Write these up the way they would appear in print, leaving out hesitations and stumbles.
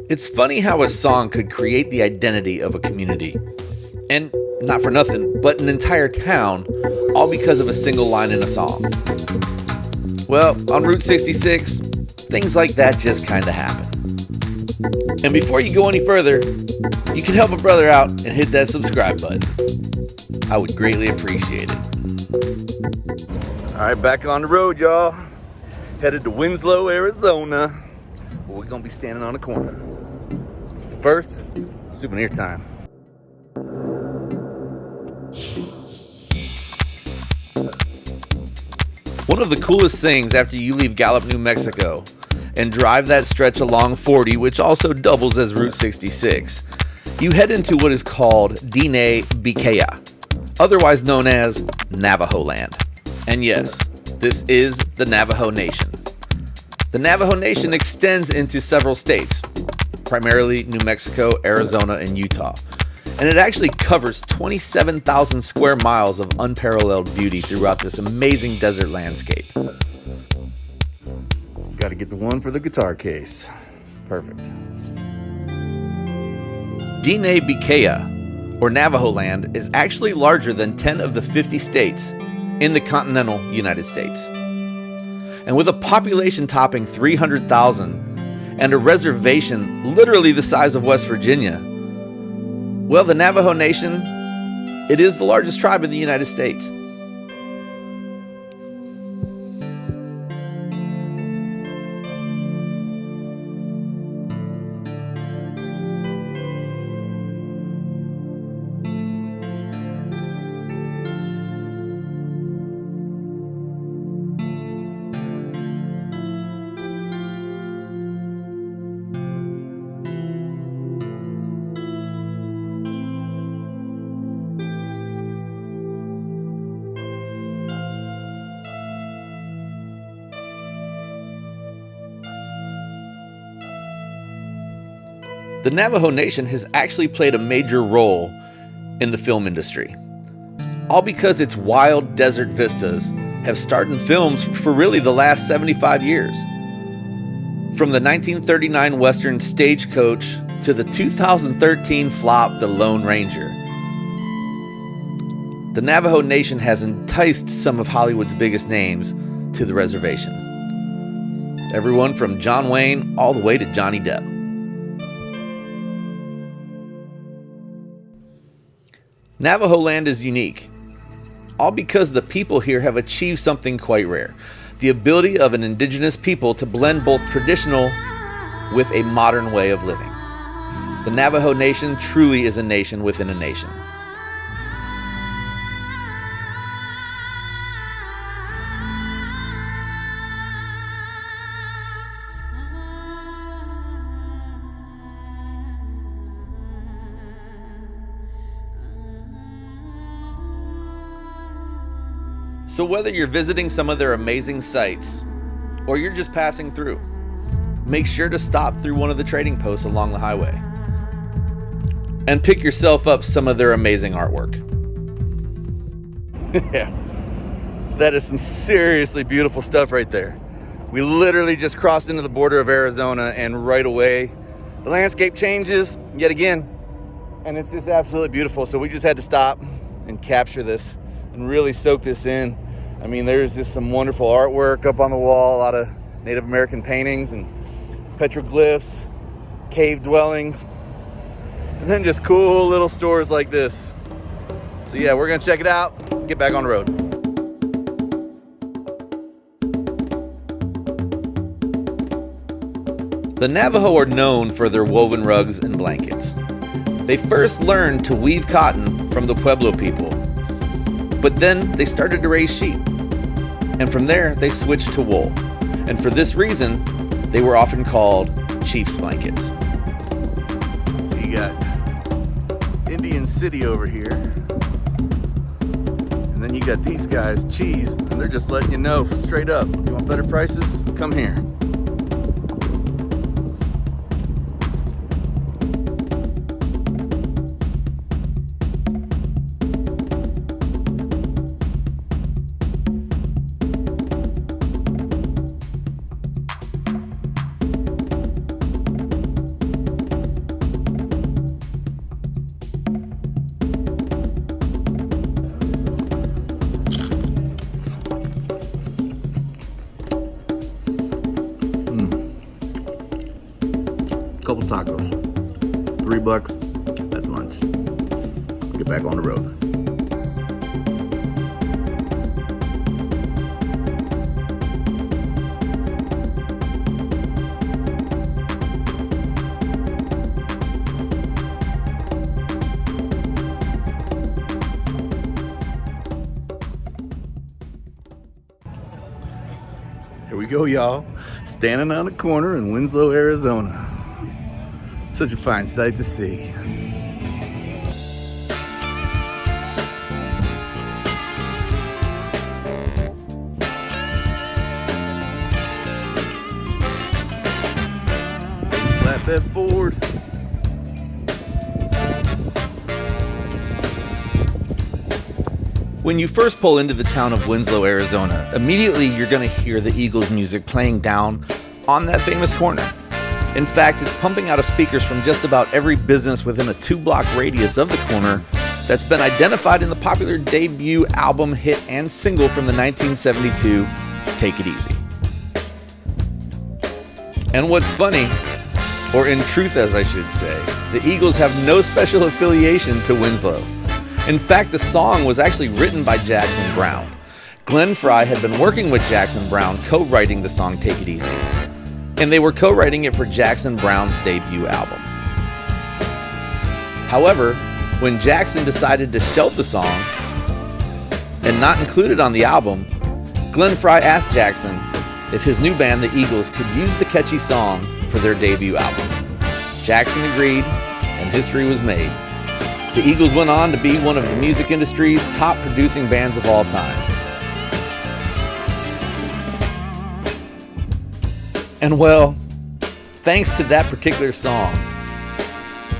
It's funny how a song could create the identity of a community. And not for nothing, but an entire town, all because of a single line in a song. Well, on Route 66, things like that just kinda happen. And before you go any further, you can help a brother out and hit that subscribe button. I would greatly appreciate it. Alright, back on the road, y'all. Headed to Winslow, Arizona, where we're gonna be standing on a corner. First, souvenir time. One of the coolest things after you leave Gallup, New Mexico, and drive that stretch along 40, which also doubles as Route 66, you head into what is called Diné Bikéyah, otherwise known as Navajo Land. And yes, this is the Navajo Nation. The Navajo Nation extends into several states, primarily New Mexico, Arizona, and Utah. And it actually covers 27,000 square miles of unparalleled beauty throughout this amazing desert landscape. Got to get the one for the guitar case. Perfect. Diné Bikéyah, or Navajo Land, is actually larger than 10 of the 50 states in the continental United States. And with a population topping 300,000 and a reservation literally the size of West Virginia, well, the Navajo Nation, it is the largest tribe in the United States. The Navajo Nation has actually played a major role in the film industry, all because its wild desert vistas have starred in films for really the last 75 years. From the 1939 Western Stagecoach to the 2013 flop The Lone Ranger. The Navajo Nation has enticed some of Hollywood's biggest names to the reservation. Everyone from John Wayne all the way to Johnny Depp. Navajo Land is unique, all because the people here have achieved something quite rare: the ability of an indigenous people to blend both traditional with a modern way of living. The Navajo Nation truly is a nation within a nation. So whether you're visiting some of their amazing sites or you're just passing through, make sure to stop through one of the trading posts along the highway and pick yourself up some of their amazing artwork. Yeah, that is some seriously beautiful stuff right there. We literally just crossed into the border of Arizona, and right away the landscape changes yet again, and it's just absolutely beautiful. So we just had to stop and capture this and really soak this in. I mean, there's just some wonderful artwork up on the wall, a lot of Native American paintings and petroglyphs, cave dwellings, and then just cool little stores like this. So yeah, we're gonna check it out, get back on the road. The Navajo are known for their woven rugs and blankets. They first learned to weave cotton from the Pueblo people, but then they started to raise sheep. And from there, they switched to wool. And for this reason, they were often called chief's blankets. So you got Indian City over here. And then you got these guys, Cheese, and they're just letting you know straight up, you want better prices? Come here. couple tacos. $3, that's lunch. Get back on the road. Here we go, y'all. Standing on a corner in Winslow, Arizona. Such a fine sight to see. Flatbed Ford. When you first pull into the town of Winslow, Arizona, immediately you're going to hear the Eagles music playing down on that famous corner. In fact, it's pumping out of speakers from just about every business within a 2-block radius of the corner that's been identified in the popular debut album, hit, and single from the 1972, Take It Easy. And what's funny, or in truth as I should say, the Eagles have no special affiliation to Winslow. In fact, the song was actually written by Jackson Browne. Glenn Frey had been working with Jackson Browne co-writing the song Take It Easy, and they were co-writing it for Jackson Browne's debut album. However, when Jackson decided to shelve the song and not include it on the album, Glenn Frey asked Jackson if his new band, the Eagles, could use the catchy song for their debut album. Jackson agreed, and history was made. The Eagles went on to be one of the music industry's top producing bands of all time. And well, thanks to that particular song,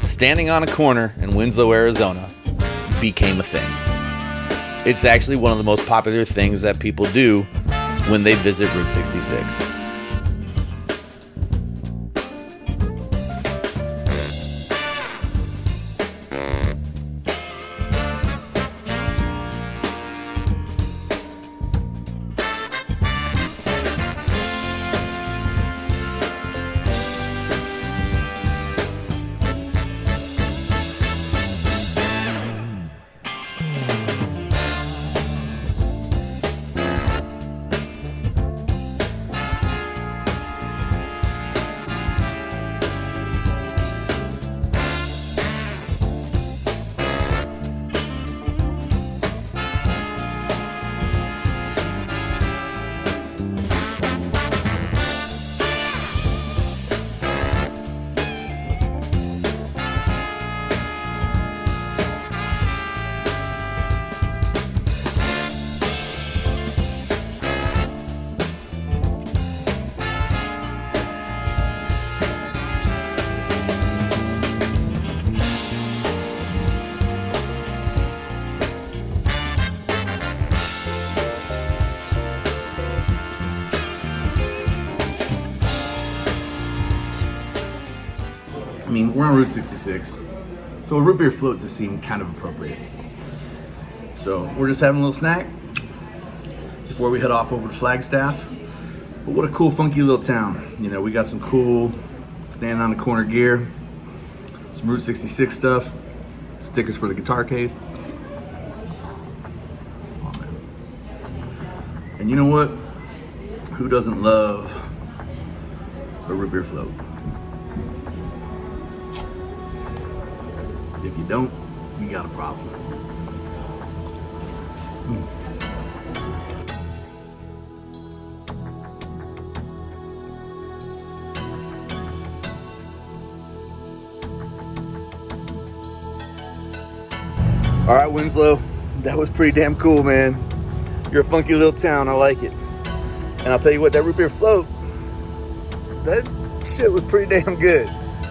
Standing on a Corner in Winslow, Arizona became a thing. It's actually one of the most popular things that people do when they visit Route 66. I mean, we're on Route 66, so a root beer float just seemed kind of appropriate. So we're just having a little snack before we head off over to Flagstaff. But what a cool, funky little town. You know, we got some cool standing on the corner gear, some Route 66 stuff, stickers for the guitar case. Oh, man. And you know what? Who doesn't love a root beer float? If you don't, you got a problem. All right, Winslow, that was pretty damn cool, man. You're a funky little town, I like it. And I'll tell you what, that root beer float, that shit was pretty damn good.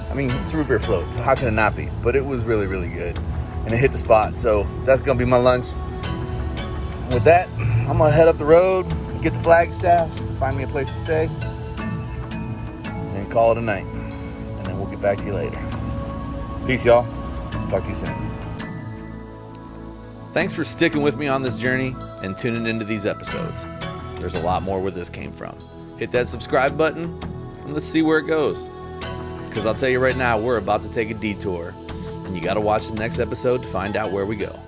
I mean, it's a root beer float, so how can it not be? But it was really, really good. And it hit the spot, so that's gonna be my lunch. And with that, I'm gonna head up the road, get to Flagstaff, find me a place to stay, and call it a night. And then we'll get back to you later. Peace, y'all. Talk to you soon. Thanks for sticking with me on this journey and tuning into these episodes. There's a lot more where this came from. Hit that subscribe button and let's see where it goes. because I'll tell you right now, we're about to take a detour. And you got to watch the next episode to find out where we go.